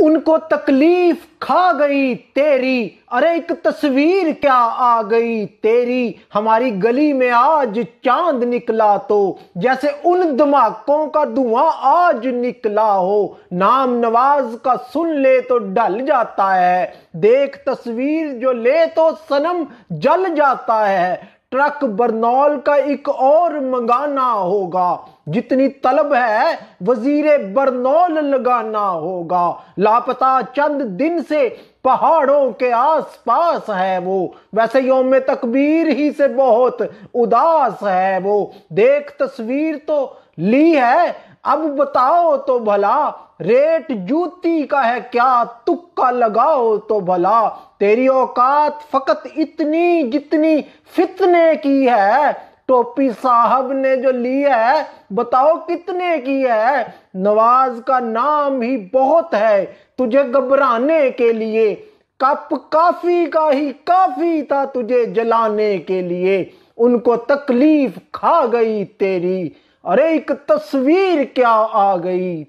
ان کو تکلیف کھا گئی تیری، ارے ایک تصویر کیا آ گئی تیری، ہماری گلی میں آج چاند نکلا تو جیسے ان دھماکوں کا دھواں آج نکلا ہو، نام نواز کا سن لے تو ڈل جاتا ہے، دیکھ تصویر جو لے تو صنم جل جاتا ہے، ٹرک برنول کا ایک اور منگانا ہوگا، جتنی طلب ہے وزیر برنول لگانا ہوگا، لاپتہ چند دن سے پہاڑوں کے آس پاس ہے وہ، ویسے یوم تکبیر ہی سے بہت اداس ہے وہ، دیکھ تصویر تو لی ہے اب بتاؤ تو بھلا، ریٹ جوتی کا ہے کیا تکا لگاؤ تو بھلا، تیری اوقات فقط اتنی جتنی فتنے کی ہے، ٹوپی صاحب نے جو لی ہے بتاؤ کتنے کی ہے، نواز کا نام ہی بہت ہے تجھے گھبرانے کے لیے، کپ کافی کا ہی کافی تھا تجھے جلانے کے لیے، ان کو تکلیف کھا گئی تیری، ارے ایک تصویر کیا آ گئی